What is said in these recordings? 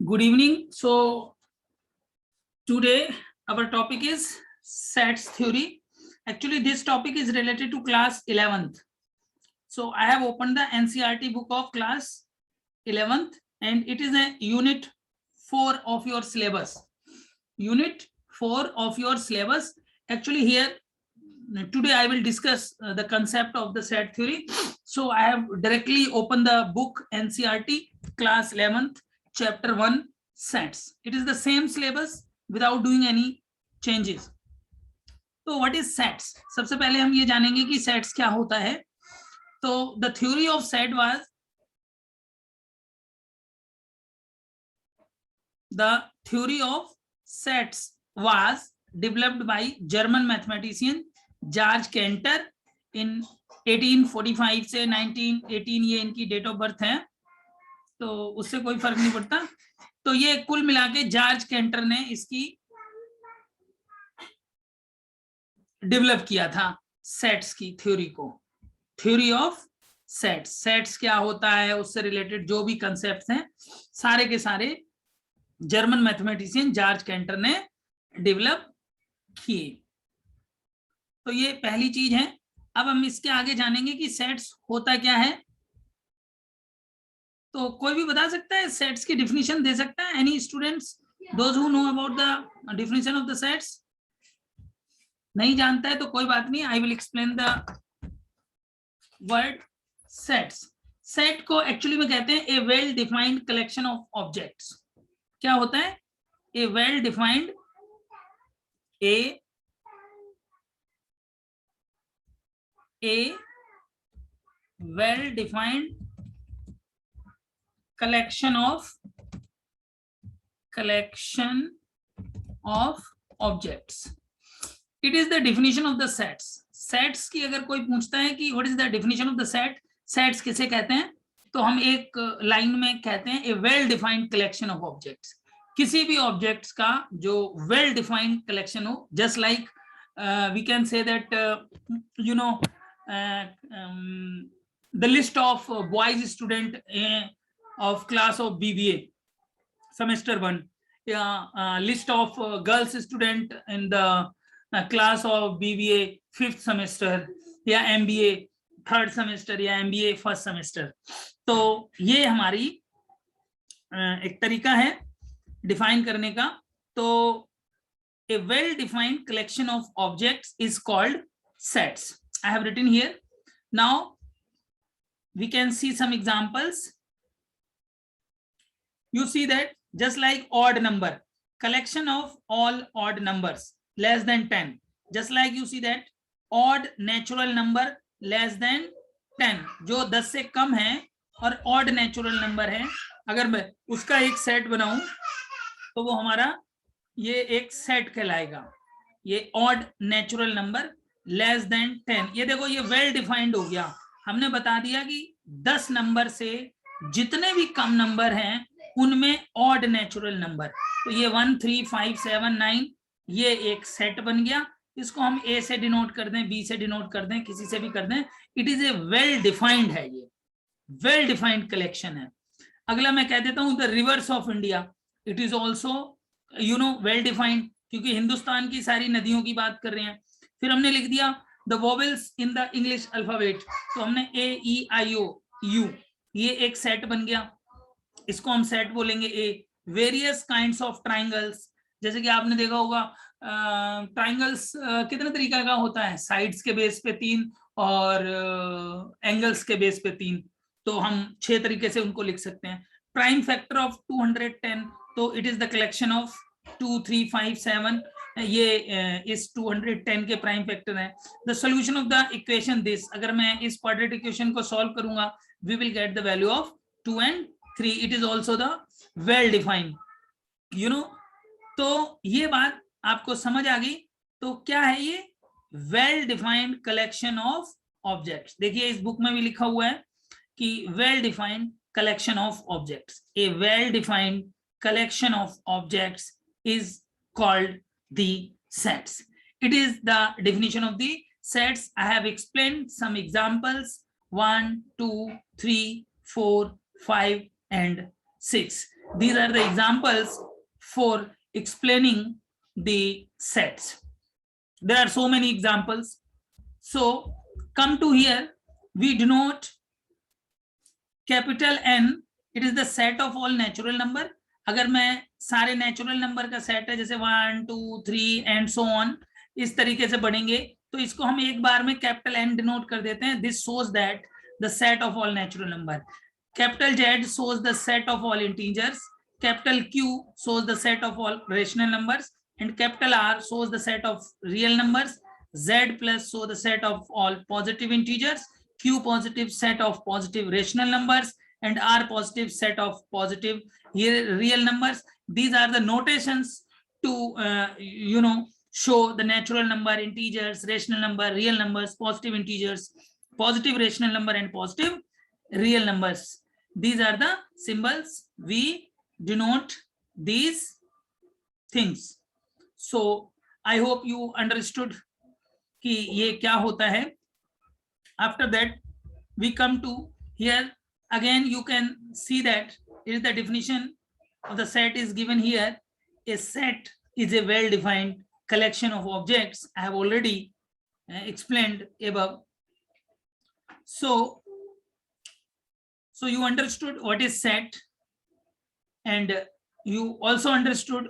Good evening. So today our topic is sets theory. Actually, this topic is related to class 11th. So I have opened the NCERT book of class 11th and it is a unit 4 of your syllabus. Unit 4 of your syllabus. Actually here today I will discuss the concept of the set theory. So I have directly opened the book NCERT class 11th chapter 1 sets. It is the same syllabus without doing any changes. तो what is sets? सबसे पहले हम ये जानेंगे कि sets क्या होता है. तो the theory of set was the theory of sets was developed by German mathematician George Cantor in 1845 से 1918 ये इनकी डेट ऑफ बर्थ है, तो उससे कोई फर्क नहीं पड़ता. तो ये कुल मिला के जॉर्ज केंटर ने इसकी डेवलप किया था सेट्स की थ्योरी को. थ्योरी ऑफ सेट्स, सेट्स क्या होता है, उससे रिलेटेड जो भी कंसेप्ट्स हैं सारे के सारे जर्मन मैथमेटिशियन जॉर्ज केंटर ने डेवलप किए. तो ये पहली चीज है. अब हम इसके आगे जानेंगे कि सेट्स होता क्या है. तो कोई भी बता सकता है सेट्स की डिफिनीशन दे सकता है? Any students those who know about the definition of the sets? नहीं जानता है तो कोई बात नहीं, I will explain the word sets. Set को एक्चुअली में कहते हैं a well defined collection of objects. क्या होता है? A well defined, a well-defined collection of objects. It is the definition of the sets. Sets की अगर कोई पूछता है कि what is the definition of the set, sets किसे कहते हैं, तो हम एक लाइन में कहते हैं a well-defined collection of objects. किसी भी objects का जो well-defined collection हो, just like we can say that you know the list of boys student of class of BBA semester 1, list of girls student in the class of BBA 5th semester या MBA 3rd semester या MBA 1st semester. तो ये हमारी एक तरीका है define करने का. तो a well-defined collection of objects is called sets. I have written here. Now we can see some examples. You see that just like odd number, collection of all odd numbers less than 10. Just like you see that odd natural number less than 10, जो 10 से कम है और odd natural number है, अगर मैं उसका एक set बनाऊं तो वो हमारा ये एक सेट कहलाएगा. ये odd natural number less than 10. ये देखो ये वेल डिफाइंड हो गया. हमने बता दिया कि 10 नंबर से जितने भी कम नंबर हैं उनमें ऑड नेचुरल नंबर. तो ये 1 3 5 7 9 ये एक सेट बन गया. इसको हम ए से डिनोट कर दें, बी से डिनोट कर दें, किसी से भी कर दें. It is a well defined है, ये वेल डिफाइंड कलेक्शन है. अगला मैं कह देता हूं the reverse of India. It is also you know well defined, क्योंकि हिंदुस्तान की सारी नदियों की बात कर रहे हैं. फिर हमने लिख दिया the vowels in the English alphabet, तो हमने ए ई आई ओ यू, ये एक सेट बन गया. इसको हम सेट बोलेंगे ए. वेरियस काइंड्स ऑफ ट्राइंगल्स, जैसे कि आपने देखा होगा ट्राइंगल्स कितने तरीका का होता है, साइड्स के बेस पे 3 और एंगल्स के बेस पे 3, तो हम 6 तरीके से उनको लिख सकते हैं. प्राइम फैक्टर ऑफ 210, तो it is the collection of 2 3 5 7, ये इस 210 के प्राइम फैक्टर है. The solution of the equation this, अगर मैं इस क्वाड्रेटिक इक्वेशन को सॉल्व करूंगा we will get the value of 2 and 3. It is also the well defined, you know. तो ये बात आपको समझ आ गई. तो क्या है ये well defined collection of objects. देखिए इस बुक में भी लिखा हुआ है कि well defined collection of objects. A well-defined collection of objects is called the sets. It is the definition of the sets. I have explained some examples 1 2 3 4 5 and 6. These are the examples for explaining the sets. There are so many examples. So come to here, we denote capital N, it is the set of all natural number. अगर मैं सारे natural number का set है, जैसे 1 2 3 and so on, इस तरीके से बढ़ेंगे, तो इसको हम एक बार में कैपिटल N डिनोट कर देते हैं. This shows that the set of all natural number. Capital Z shows the set of all integers, capital Q shows the set of all rational numbers, and capital R shows the set of real numbers. Z plus show the set of all positive integers, Q positive set of positive rational numbers, and R positive set of positive real numbers. These are the notations to show the natural number, integers, rational number, real numbers, positive integers, positive rational number, and positive real numbers. These are the symbols we denote these things. So I hope you understood कि ये क्या होता है. After that we come to here. Again you can see that it is the definition of the set is given here. A set is a well defined collection of objects. I have already explained above. So you understood what is set, and you also understood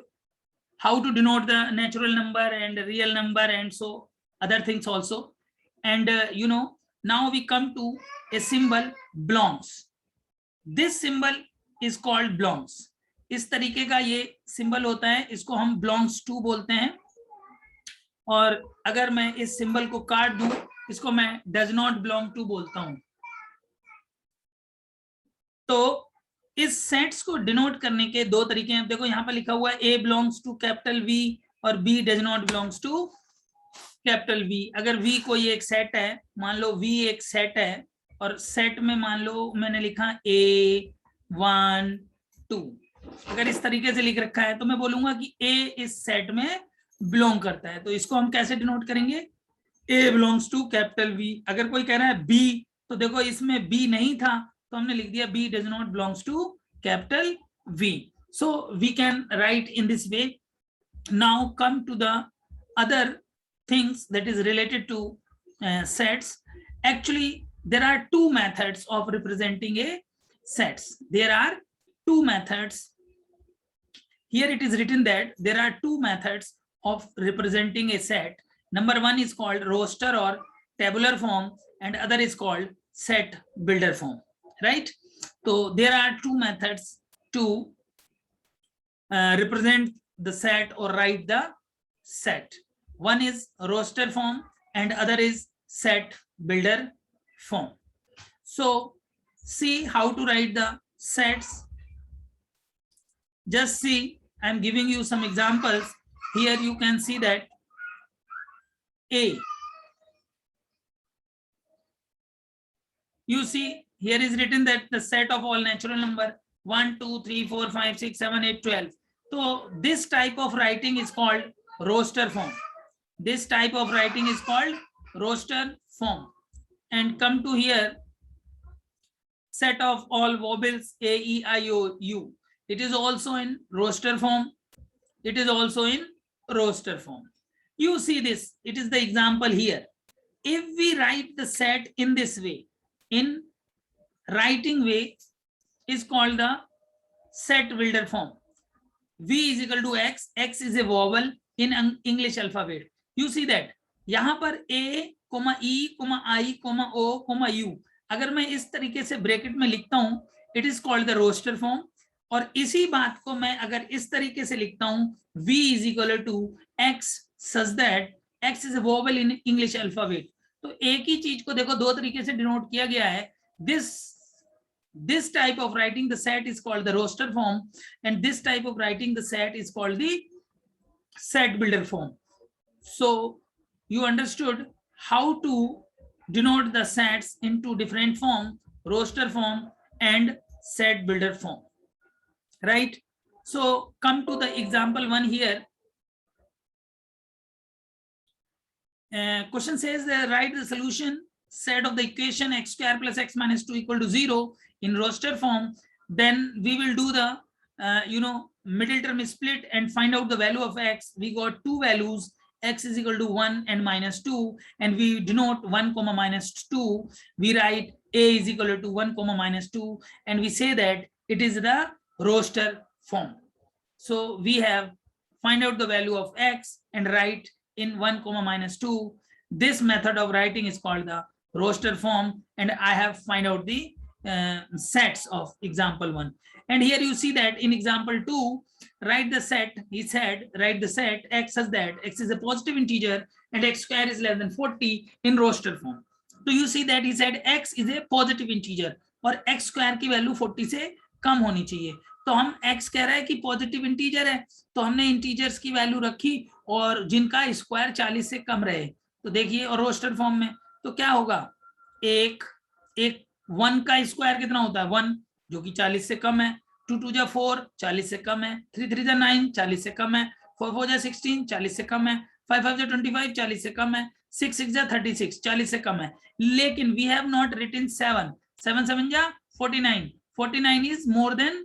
how to denote the natural number and real number, and so other things also. And now we come to a symbol belongs. This symbol is called belongs. इस तरीके का ये symbol होता है, इसको हम belongs to बोलते हैं. और अगर मैं इस सिंबल को काट दूं, इसको मैं does not belong to बोलता हूं. तो इस सेट्स को डिनोट करने के दो तरीके हैं. देखो यहाँ पर लिखा हुआ है A belongs to capital V और B does not belongs to capital V. अगर V कोई एक सेट है, मान लो V एक सेट है, और सेट में मान लो मैंने लिखा A 1 2, अगर इस तरीके से लिख रखा है तो मैं बोलूंगा कि A इस सेट में बिलोंग करता है. तो इसको हम कैसे डिनोट करेंगे? A belongs to capital V. अगर कोई कह रहा है B, तो देखो इसमें B नहीं था, तो हमने लिख दिया B does not belongs to capital V. So we can write in this way. Now come to the other things that is related to sets. Actually there are two methods of representing a sets. There are two methods. Here it is written that there are two methods of representing a set. Number one is called roster or tabular form, and other is called set builder form, right? So there are two methods to represent the set or write the set. One is roster form and other is set builder form. So see how to write the sets. Just see, I'm giving you some examples. Here you can see that A. You see here is written that the set of all natural number 1 2 3 4 5 6 7 8 12. So this type of writing is called roster form. This type of writing is called roster form. And come to here, set of all vowels A, E, I, O, U. It is also in roster form. It is also in roster form. You see this, it is the example here. If we write the set in this way, in writing way is called the set builder form. V is equal to X, X is a vowel in English alphabet. You see that यहाँ पर A, E, I, O, U, अगर मैं इस तरीके से bracket में लिखता हूं, it is called the roster form. और इसी बात को मैं अगर इस तरीके से लिखता हूं, V is equal to X such that X is a vowel in English alphabet. तो एक ही चीज को देखो दो तरीके से डिनोट किया गया है. This type of writing the set is called the roster form, and this type of writing the set is called the set builder form. So you understood how to denote the sets into different form, roster form and set builder form, right? So come to the example one here. Question says write the solution set of the equation x square plus x minus 2 equal to 0 in roster form. Then we will do the middle term is split and find out the value of x. We got two values, x is equal to 1 and -2, and we denote 1 comma -2. We write a is equal to 1 comma -2, and we say that it is the roster form. So we have find out the value of x and write in 1 comma -2. This method of writing is called the roster form, and I have find out the sets of example 1. And here you see that in example 2, write the set. He said write the set x as that x is a positive integer and x square is less than 40 in roster form. So you see that he said x is a positive integer और x square की value 40 से कम होनी चाहिए. तो हम x कह रहा है कि पॉजिटिव इंटीजर है, तो हमने इंटीजर्स की वैल्यू रखी और जिनका स्क्वायर 40 से कम रहे. तो देखिए और रोस्टर फॉर्म में तो क्या होगा, एक 1 का स्क्वायर कितना होता है 1 जो कि 40 से कम है, 2 2 जा 4 40 से कम है, 3 3 जा 9 40 से कम है, 4 4 जा 16 40 से कम है, 5 5 जा 25 40 से कम है, 6 6 जा 36 40 से कम है. लेकिन वी हैव नॉट रिटन 7 7 7 जा 49 49 is more than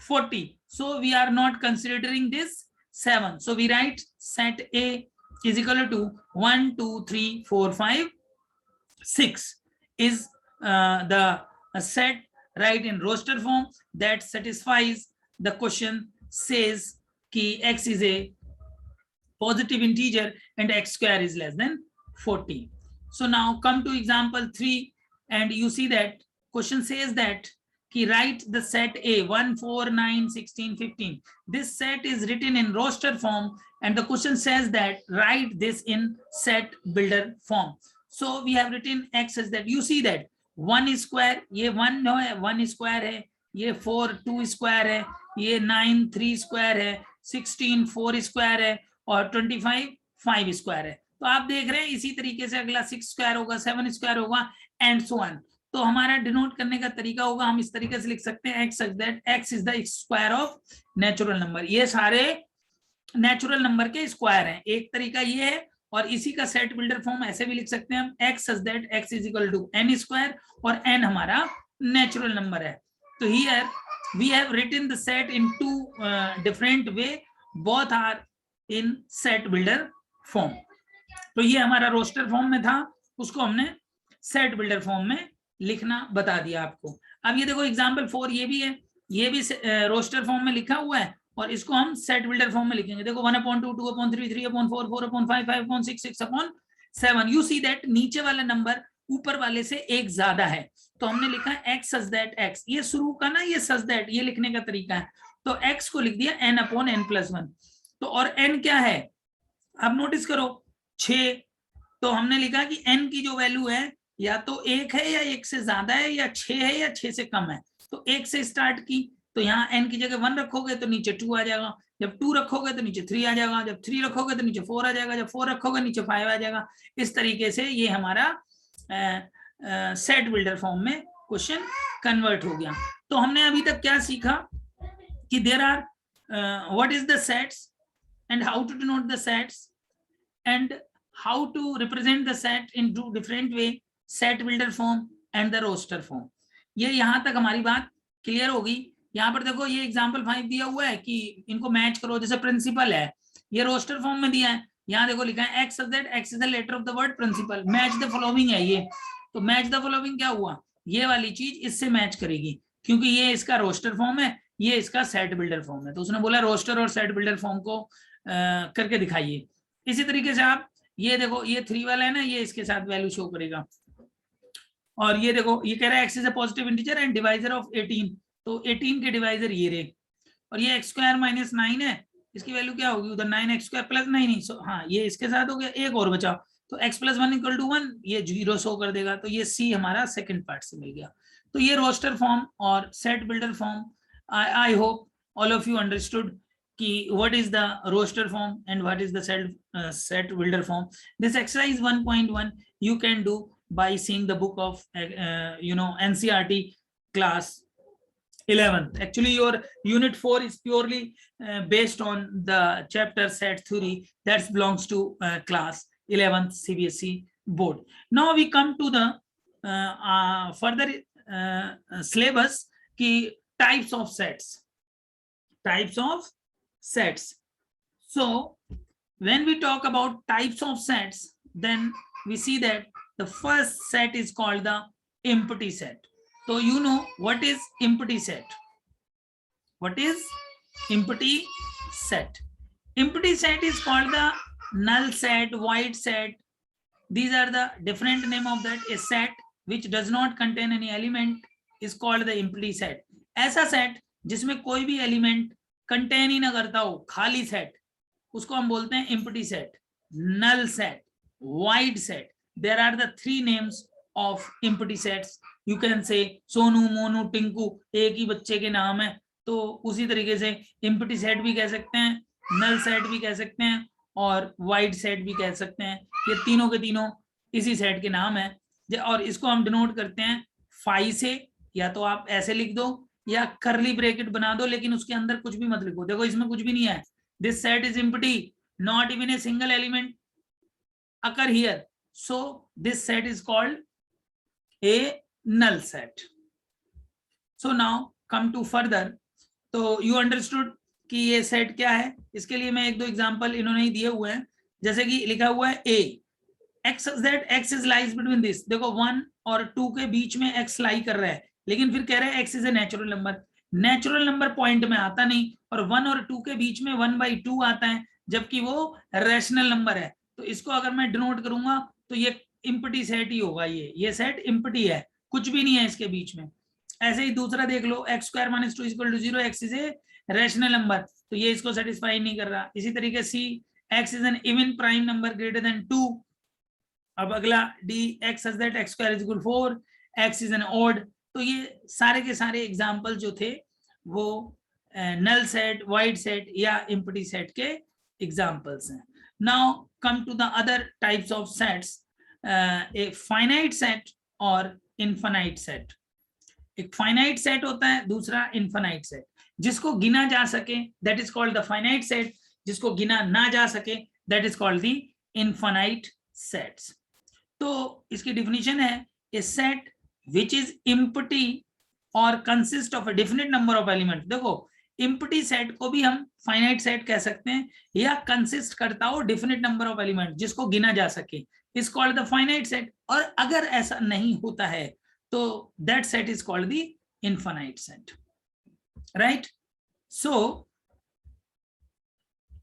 40, so we are not considering this 7. So we write set A is equal to 1 2 3 4 5 6 is the set right in roster form that satisfies the question. Says ki x is a positive integer and x square is less than 40. So now come to example 3, and you see that question says that ki write the set A 1 4 9 16 15. This set is written in roster form, and the question says that write this in set builder form. So we have written x as that. You see that 1 square, ये 1 है 1 square है, ये 4 2 square है, ये 9 3 square है, 16 4 square है और 25 5 square है. तो आप देख रहे हैं इसी तरीके से अगला 6 square होगा, 7 square होगा एंड सो ऑन. तो हमारा डिनोट करने का तरीका होगा, हम इस तरीके से लिख सकते हैं x such that x is the square of natural number. ये सारे नेचुरल नंबर के स्क्वायर हैं. एक तरीका ये है, और इसी का सेट बिल्डर फॉर्म ऐसे भी लिख सकते हैं हम x such that x is equal to n square, और n हमारा नेचुरल नंबर है. तो here we have written the set in two different way, both are in set builder form. तो ये हमारा रोस्टर फॉर्म में था, उसको हमने सेट बिल्डर फॉर्म में लिखना बता दिया आपको. अब ये देखो एग्जांपल 4 ये भी है, ये भी रोस्टर फॉर्म में लिखा हुआ है और इसको हम सेट बिल्डर फॉर्म में लिखेंगे. देखो 1/2 2/3 3/4 4/5 5/6 6/7. यू सी दैट नीचे वाला नंबर ऊपर वाले से एक ज्यादा है, तो हमने लिखा x such that x. ये शुरू का ना ये such that ये लिखने का तरीका है. तो x को लिख दिया n/n+1. तो और n क्या है, अब नोटिस करो 6. तो हमने लिखा कि n की जो वैल्यू है या तो 1 है या 1 से ज्यादा है, या 6 है या 6 से कम है. तो 1 से स्टार्ट की, तो यहाँ n की जगह 1 रखोगे तो नीचे 2 आ जाएगा, जब 2 रखोगे तो नीचे 3 आ जाएगा, जब 3 रखोगे तो नीचे 4 आ जाएगा, जब 4 रखोगे नीचे 5 आ जाएगा. इस तरीके से ये हमारा सेट बिल्डर फॉर्म में क्वेश्चन कन्वर्ट हो गया. तो हमने अभी तक क्या सीखा कि there are what is the sets and how to denote the sets and how to represent the set in two different way, set builder form and the roster form. ये यहां तक हमारी बात क्लियर होगी. यहाँ पर देखो ये एग्जांपल 5 दिया हुआ है कि इनको मैच करो. जैसे प्रिंसिपल है, ये रोस्टर फॉर्म में दिया है, यहाँ देखो लिखा है x such that x is the letter of the word principal. Match the following है ये. तो मैच द फॉलोइंग क्या हुआ, ये वाली चीज इससे मैच करेगी क्योंकि ये इसका रोस्टर फॉर्म है, ये इसका सेट बिल्डर फॉर्म है. तो उसने बोला रोस्टर और सेट बिल्डर फॉर्म को करके दिखाइए. इसी तरीके से आप ये देखो ये 3 वाला है ना, ये इसके साथ वैल्यू शो करेगा. और ये देखो ये कह रहा है x is a positive integer and divisor of 18. तो 18 के डिवाइजर ये रहे, और ये x स्क्वायर -9 है, इसकी वैल्यू क्या होगी उधर 9x स्क्वायर प्लस 9. सो हाँ ये इसके साथ हो गया. एक और बचा, तो x + 1 = 1, ये 0 शो कर देगा. तो ये C हमारा सेकंड पार्ट से मिल गया. तो ये रोस्टर फॉर्म और set builder form. I hope all of you understood कि what is the roster form and what is the set builder form. This exercise 1.1 you can do by seeing the book of NCERT class 11th. Actually your unit 4 is purely based on the chapter set theory that belongs to class 11th CBSE board. Now we come to the further syllabus ki types of sets. types of sets. So when we talk about types of sets, then we see that the first set is called the empty set. So you know what is empty set? What is empty set? Empty set is called the null set, void set. These are the different name of that. A set which does not contain any element is called the empty set. ऐसा set जिसमें कोई भी element contain ही ना करता हो, खाली set, उसको हम बोलते हैं empty set, null set, void set. There are the three names of empty sets. You can say Sonu, Monu, Tinku एक ही बच्चे के नाम है, तो उसी तरीके से empty set भी कह सकते हैं, null set भी कह सकते हैं और void set भी कह सकते हैं. ये तीनों के तीनों इसी सेट के नाम है. और इसको हम डिनोट करते हैं फाई से, या तो आप ऐसे लिख दो या करली ब्रैकेट बना दो, लेकिन उसके अंदर कुछ भी मत लिखो. देखो इसमें कुछ भी नहीं है. This set is empty, not even a single element occur here, so this set is called a null set. So now come to further. तो यू अंडरस्टूड कि ये सेट क्या है. इसके लिए मैं एक दो एग्जांपल इन्होंने ही दिए हुए हैं, जैसे कि लिखा हुआ है ए x that x is lies between this. देखो 1 और 2 के बीच में x लाई कर रहा है, लेकिन फिर कह रहा है x is a natural number. Natural number point में आता नहीं, और 1 और 2 के बीच में 1/2 आता है, जबकि वो रैशनल नंबर है. तो इसको अगर मैं डिनोट करूंगा तो ये एम्प्टी सेट ही होगा. ये सेट एम्प्टी है, कुछ भी नहीं है इसके बीच में. ऐसे ही दूसरा देख लो, x² - 2 = 0, x is a rational number, तो ये इसको सेटिस्फाई नहीं कर रहा. इसी तरीके से x is an even prime number greater than 2. अब अगला d x such that x² = 4, x is an odd. तो ये सारे के सारे एग्जाम्पल जो थे वो नल सेट, वाइड सेट या एम्प्टी सेट के एग्जाम्पल्स हैं. Now come to the other types of sets. A finite set और इनफाइनाइट सेट. एक फाइनाइट सेट होता है, दूसरा इनफाइनाइट सेट. जिसको गिना जा सके that is called the finite set, जिसको गिना ना जा सके that is called the infinite sets. तो इसकी डिफिनीशन है a set which is empty और consist of a definite number of element. देखो एम्प्टी सेट को भी हम फाइनाइट सेट कह सकते हैं, या कंसिस्ट करता हो डेफिनेट नंबर ऑफ एलिमेंट जिसको गिना जा सके, is called the finite set. और अगर ऐसा नहीं होता है तो that set is called the infinite set. Right. So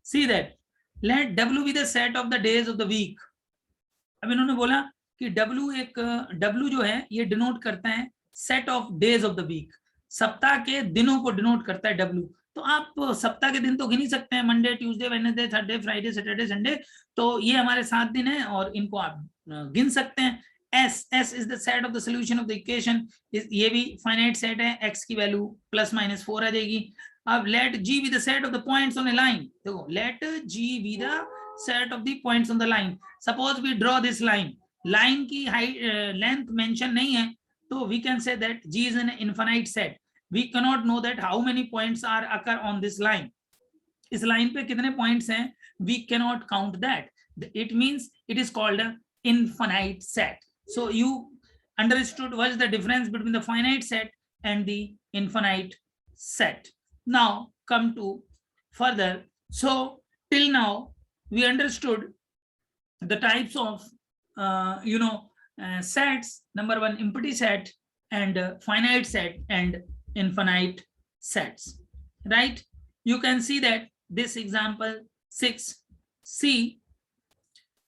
see that let W be the set of the days of the week. अब इन्होंने बोला कि W जो है ये डिनोट करता है set of days of the week. सप्ताह के दिनों को डिनोट करता है W. तो आप सप्ताह के दिन तो गिन ही सकते हैं, Monday, Tuesday, Wednesday, Thursday, Friday, Saturday, Sunday. तो ये हमारे 7 दिन हैं और इनको आप गिन सकते हैं. S is the set of the solution of the equation. ये भी फाइनाइट सेट है, x की वैल्यू +-4 आ जाएगी. अब let G be the set of the points on a line. देखो let G be the set of the points on the line. Suppose we draw this line. Line की height length mention नहीं है, तो we can say that G is an infinite set. We cannot know that how many points are occur on this line. इस line पे कितने points हैं, we cannot count that. It means it is called an infinite set. So you understood what is the difference between the finite set and the infinite set. Now come to further. So till now we understood the types of sets. Number 1, empty set, and finite set and infinite sets. Right. You can see that this example 6. See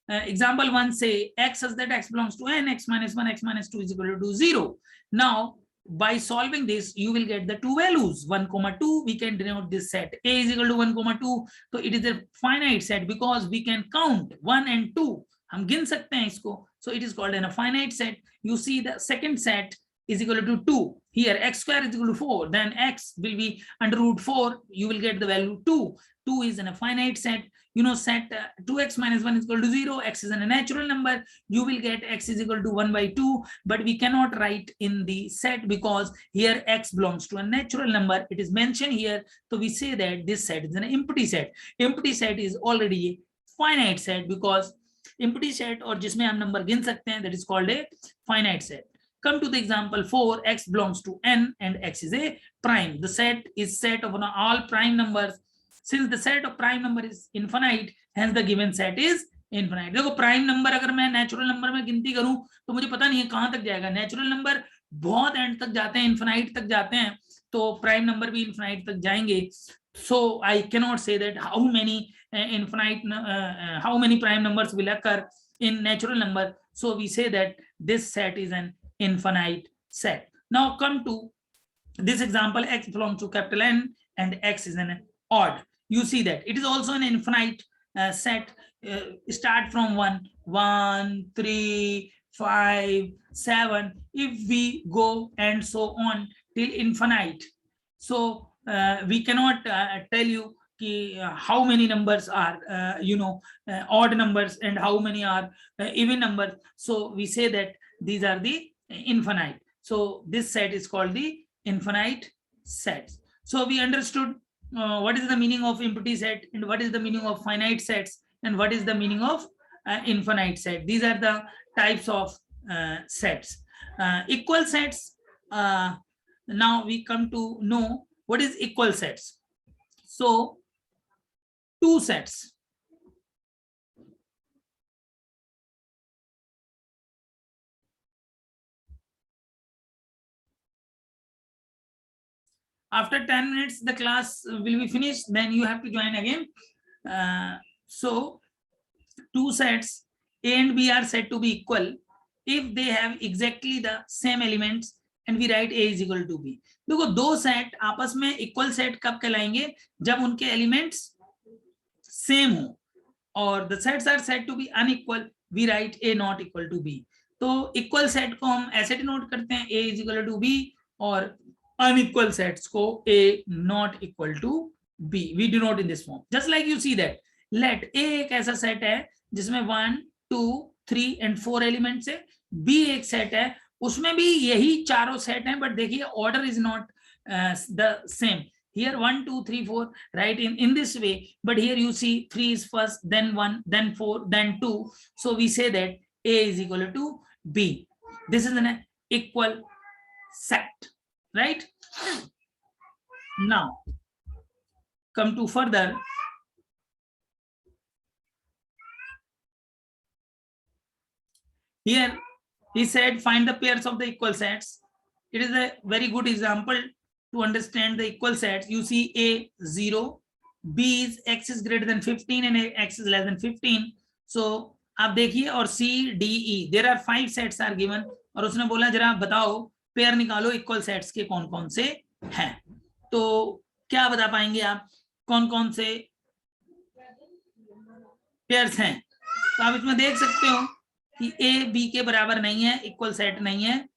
example 1 say x such that x belongs to n, x - 1, x - 2 is equal to 0. Now by solving this you will get the two values 1, 2. We can denote this set a is equal to 1, 2. So it is a finite set because we can count 1 and 2. हम गिन सकते हैं इसको. So it is called a finite set. You see the second set is equal to 2. Here x² is equal to 4. Then x will be √4. You will get the value 2. 2 is in a finite set. Set 2x - 1 is equal to 0. X is in a natural number. You will get x is equal to 1/2. But we cannot write in the set because here x belongs to a natural number. It is mentioned here. So we say that this set is an empty set. Empty set is already a finite set because empty set और जिसमें हम number गिन सकते हैं that is called a finite set. Come to the example 4, x belongs to n and x is a prime. The set is set of all prime numbers. Since the set of prime number is infinite, hence the given set is infinite. देखो prime number अगर मैं natural number में गिनती करूं तो मुझे पता नहीं है कहां तक जाएगा. नेचुरल नंबर बहुत एंड तक जाते हैं, इनफिनाइट तक जाते हैं, तो प्राइम नंबर भी इनफिनाइट तक जाएंगे. So I cannot say that how many how many prime numbers will occur in natural number. So we say that this set is an infinite set. Now come to this example, x belongs to capital N and x is an odd. You see that it is also an infinite set. Start from 1, 1, 3, 5, 7. If we go and so on till infinite, so we cannot tell you how many numbers are odd numbers and how many are even numbers. So we say that these are the infinite. So this set is called the infinite sets. So we understood what is the meaning of empty set and what is the meaning of finite sets and what is the meaning of infinite set. These are the types of sets. Equal sets. Now we come to know what is equal sets. So two sets. After 10 minutes the class will be finished, then you have to join again. So two sets A and B are said to be equal if they have exactly the same elements and we write A is equal to B. देखो दो set आपस में equal set कब कहलाएंगे? जब उनके elements same हो. और the sets are said to be unequal, we write A not equal to B. तो इक्वल सेट को हम ऐसे डिनोट करते हैं A is equal to B और अनइक्वल सेट्स को A not equal to B. We denote in this form. Just like you see that let A एक ऐसा सेट है जिसमें 1, 2, 3 एंड 4 एलिमेंट्स है. B एक सेट है उसमें भी यही चारों सेट हैं, बट देखिए order is not the same. Here 1, 2, 3, 4, right in this way, but here you see 3 is first, then 1, then 4, then 2. So we say that A is equal to B. This is an equal set, right? Now come to further. Here he said find the pairs of the equal sets. It is a very good example to understand the equal sets. You see A 0, B is x is greater than 15 and x is less than 15. So आप देखिए और C D E there are 5 sets are given और उसने बोला जरा बताओ pair निकालो equal sets के कौन कौन से हैं. तो क्या बता पाएंगे आप कौन कौन से पेयर्स हैं? तो आप इसमें देख सकते हो कि A B के बराबर नहीं है, इक्वल सेट नहीं है.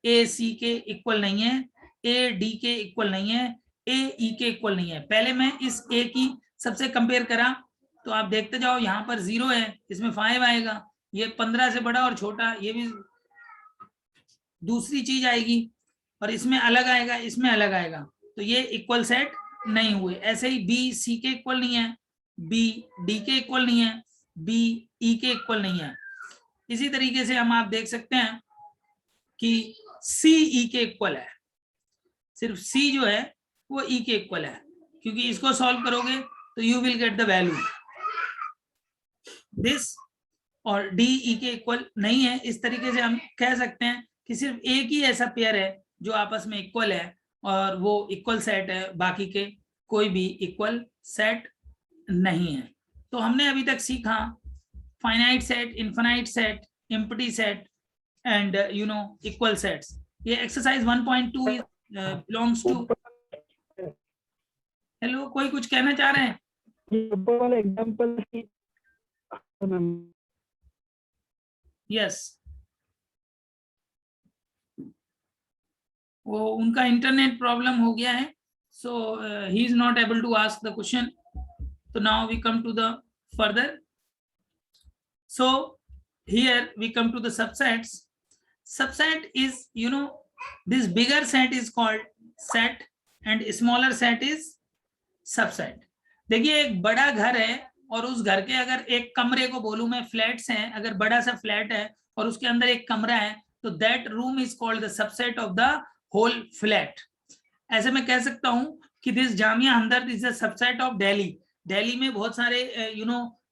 A C के इक्वल नहीं है, A D के इक्वल नहीं है, A E के इक्वल नहीं है. पहले मैं इस A की सबसे कंपेयर करा तो आप देखते जाओ यहाँ पर 0 है, इसमें 5 आएगा, ये 15 से बड़ा और छोटा, ये भी दूसरी चीज आएगी और इसमें अलग आएगा, इसमें अलग आएगा, तो ये इक्वल सेट नहीं हुए. ऐसे ही B C के इक्वल नहीं है, B D के इक्वल नहीं है, B E के इक्वल नहीं है. इसी तरीके से हम आप देख सकते हैं कि C E के इक्वल है, सिर्फ C जो है वो E के इक्वल है, क्योंकि इसको सॉल्व करोगे तो you will get the value this. और D E के इक्वल नहीं है. इस तरीके से हम कह सकते हैं कि सिर्फ एक ही ऐसा पेयर है जो आपस में इक्वल है और वो इक्वल सेट है, बाकी के कोई भी इक्वल सेट नहीं है. तो हमने अभी तक सीखा finite set, infinite set, empty set and equal sets. ये एक्सरसाइज 1.2 बिलोंग्स टू. हेलो, कोई कुछ कहना चाह रहे हैं? यस, वो उनका इंटरनेट प्रॉब्लम हो गया है, so he is not able to ask the question. तो now we come to the further. So here we come to the subsets. Subset is, this bigger set is called set and smaller set is subset. देखिए एक बड़ा घर है और उस घर के अगर एक कमरे को बोलूं मैं फ्लैट्स हैं, अगर बड़ा सा फ्लैट है और उसके अंदर एक कमरा है तो दैट room is called the subset of the whole flat. ऐसे मैं कह सकता हूं कि this Jamia Hamdard is the subset of Delhi. Delhi में बहुत सारे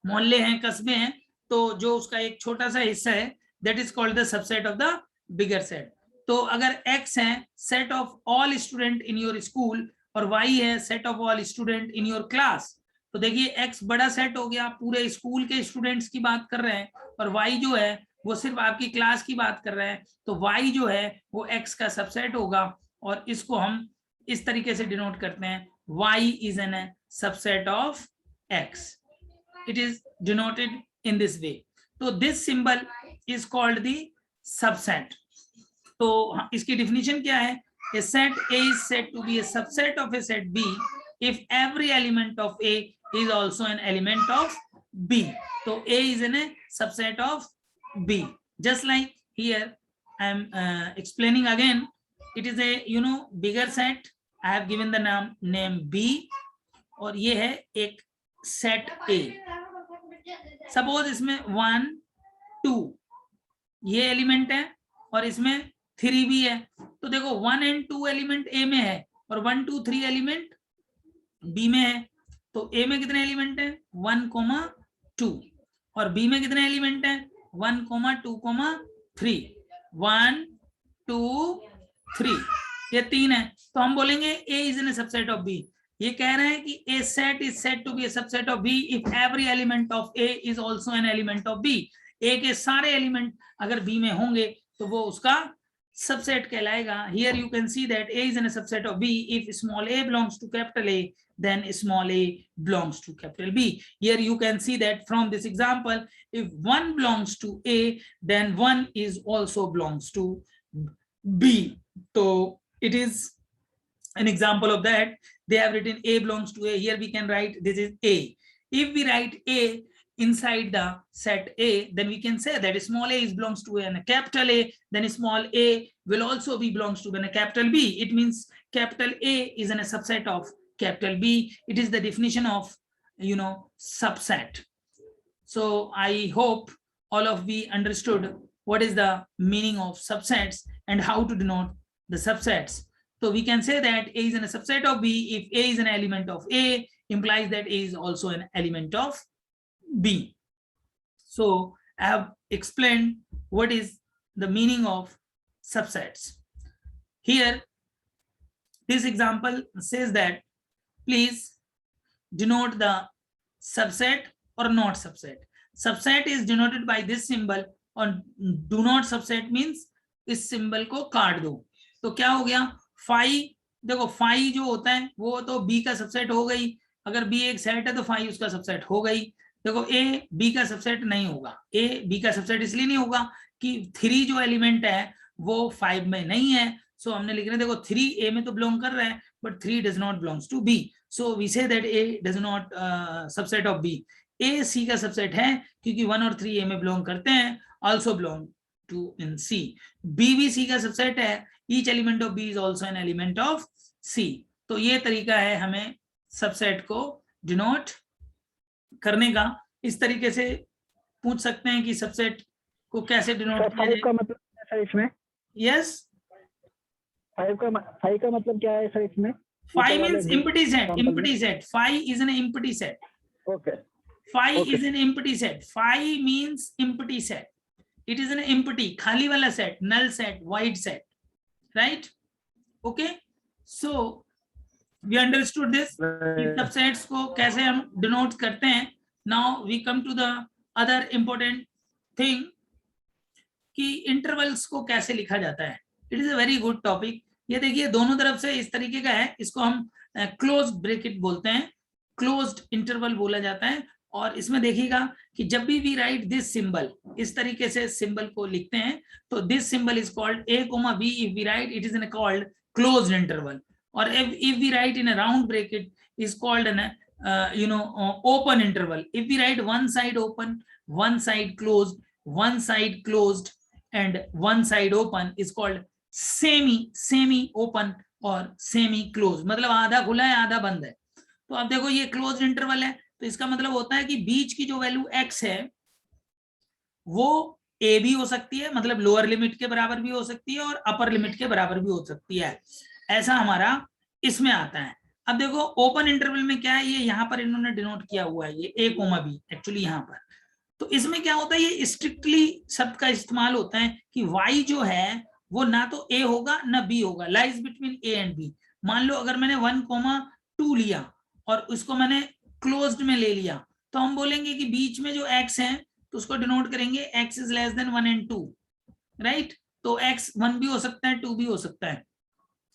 मोहल्ले हैं, कस्बे हैं, तो जो उसका एक छोटा सा हिस्सा है that is called the subset of the bigger set. तो अगर x है set of all student in your school और y है set of all student in your class, तो देखिए x बड़ा सेट हो गया, पूरे स्कूल के स्टूडेंट्स की बात कर रहे हैं, और y जो है वो सिर्फ आपकी क्लास की बात कर रहे हैं, तो y जो है वो x का सबसेट होगा, और इसको हम इस तरीके से डिनोट करते हैं, y is an subset of x, it is denoted in this way. तो this symbol is called the subset. तो इसकी डिफिनीशन क्या है? A set A is said to be a subset of a set B if every element of A is also an element of B. So A is a subset of B. Just like here, I am explaining again. It is a bigger set. I have given the name B, और ये है एक set A. Suppose इसमें 1, 2 ये element है और इसमें 3 भी है, तो देखो 1 and 2 एलिमेंट ए में है और 1, 2, 3 एलिमेंट बी में है। तो ए में कितने एलिमेंट है? 1, 2, और बी में कितने एलिमेंट है? 1, 2, 3, 1, 2, 3, ये 3 है। तो हम बोलेंगे A is in subset of B. ये कह रहे हैं कि A set is said to be a subset of B if every element of A is also an element of B. A के सारे एलिमेंट अगर बी में होंगे तो वो उसका सबसेट कहलाएगा। Here you can see that A is in a subset of B if small a belongs to capital A, then small a belongs to capital B. Here you can see that from this example, if 1 belongs to A, then 1 is also belongs to B. So it is an example of that. They have written A belongs to A. Here we can write this is A. If we write A inside the set A, then we can say that small a is belongs to a capital A, then small a will also be belongs to a capital B. It means capital A is in a subset of capital B. It is the definition of subset. So I hope all of we understood what is the meaning of subsets and how to denote the subsets. So we can say that A is in a subset of B if A is an element of A, implies that A is also an element of B. So I have explained what is the meaning of subsets. Here this example says that please denote the subset or not subset. Subset is denoted by this symbol और do not subset means इस symbol को काट दो। तो क्या हो गया? Phi, देखो फाई जो होता है वो तो बी का सबसेट हो गई, अगर बी एक सेट है तो फाई उसका सबसेट हो गई। देखो ए बी का सबसेट नहीं होगा, ए बी का सबसेट इसलिए नहीं होगा कि 3 जो एलिमेंट है वो 5 में नहीं है। सो हमने लिख रहे देखो 3 ए में तो बिलोंग कर रहा है but 3 does not belongs to B, so we say that A does not subset of B. A C का सबसेट है क्योंकि 1 और 3 ए में बिलोंग करते हैं, also belong to in C. B भी सी का सबसेट है, each element of B is also an element of C. तो ये तरीका है हमें सबसेट को डिनोट करने का। इस तरीके से पूछ सकते हैं कि सबसेट को कैसे डिनोट किया जाए। का मतलब क्या है सर इसमें? यस, 5 का मतलब क्या है सर इसमें? 5 means empty set. Empty set. 5 is an empty set. Okay. 5 is an empty set. 5 means empty set. It is an empty, खाली वाला set, null set, void set, right? Okay. So we understood this. Subsets को कैसे हम denote करते हैं। Now we come to the other important thing कि intervals को कैसे लिखा जाता है। It is a very good topic. ये देखिए दोनों तरफ से इस तरीके का है, इसको हम क्लोज्ड ब्रैकेट बोलते हैं, क्लोज्ड इंटरवल बोला जाता है। और इसमें देखिएगा कि जब भी वी राइट दिस सिंबल, इस तरीके से सिंबल को लिखते हैं तो this symbol is called a, b. If we write it is in a called closed interval, or if we write in a round bracket is called an open interval. If we write one side open, one side closed and one side open is called semi open और semi closed, मतलब आधा खुला है आधा बंद है। तो अब देखो ये क्लोज्ड इंटरवल है तो इसका मतलब होता है कि बीच की जो वैल्यू x है वो ए भी हो सकती है, मतलब लोअर लिमिट के बराबर भी हो सकती है और अपर लिमिट के बराबर भी हो सकती है, ऐसा हमारा इसमें आता है। अब देखो ओपन इंटरवल में क्या है, ये यहाँ पर इन्होंने डिनोट किया हुआ है, ये a कोमा बी एक्चुअली यहाँ पर। तो इसमें क्या होता है, ये स्ट्रिक्टली शब्द का इस्तेमाल होता है कि y जो है वो ना तो a होगा ना b होगा, lies between a and b। मान लो अगर मैंने 1,2 लिया और उसको मैंने क्लोज्ड में ले लिया, तो हम बोलेंगे कि बीच में जो x है तो उसको डिनोट करेंगे x is less than 1 and 2, right. तो x 1 भी हो सकता है 2 भी हो सकता है,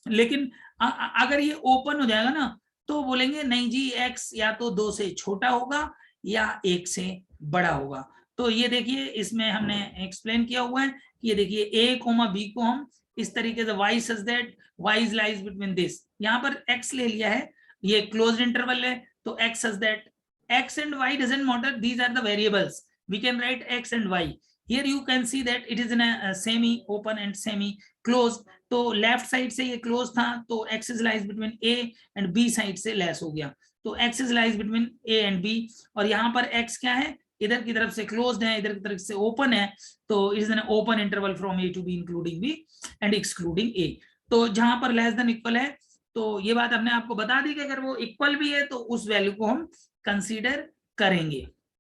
लेकिन अगर ये ओपन हो जाएगा ना तो बोलेंगे नहीं जी x या तो 2 से छोटा होगा या 1 से बड़ा होगा। तो ये देखिए इसमें हमने एक्सप्लेन किया हुआ है कि ये देखिए a कोमा b को हम इस तरीके से y such that y is lies between this, यहाँ पर x ले लिया है, ये क्लोज्ड इंटरवल है तो x such that x and y doesn't matter, these are the variables, we can write x and y. Here you can see that it is in a semi open and semi closed, तो left side से ये close था तो x is lies between a and b side से less हो गया, तो x is lies between a and b। और यहाँ पर x क्या है, इधर की तरफ से क्लोज्ड है, इधर की तरफ से ओपन है, तो it is an open interval from a to b including b and excluding a। तो जहां पर लेस देन इक्वल है तो ये बात हमने आपको बता दी कि अगर वो इक्वल भी है तो उस वैल्यू को हम कंसीडर करेंगे।